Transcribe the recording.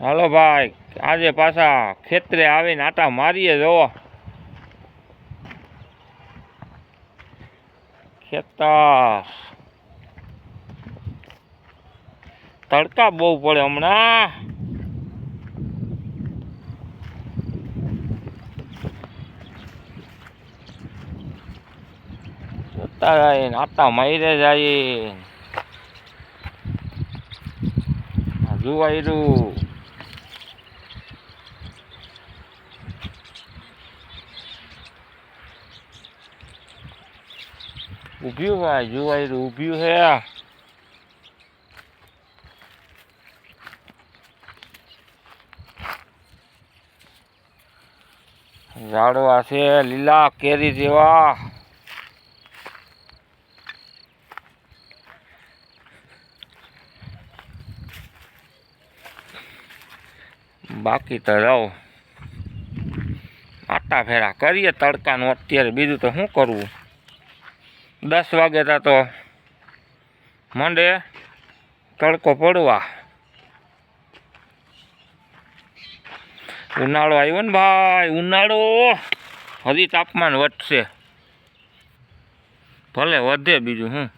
હાલો ભાઈ, આજે પાછા ખેતરે આવીને આટા મારીએ. જોવો ખેતર, તડકા બહુ પડે હમણાં. જતા જાય આટા મારી જાય. જુવાયરું ઊભ્યું ભાઈ, જુવાયરું ઊભ્યું હે. ઝાડવા છે લીલા કેરી જેવા. બાકી તો રહો આટા ફેરા કરીએ તડકાનું. અત્યારે બીજું તો શું કરવું? 10 વાગે તો મંડે તડકો પડવા. ઉનાળો આવ્યો ને ભાઈ, ઉનાળો. હજી તાપમાન વધશે, ભલે વધે, બીજું શું.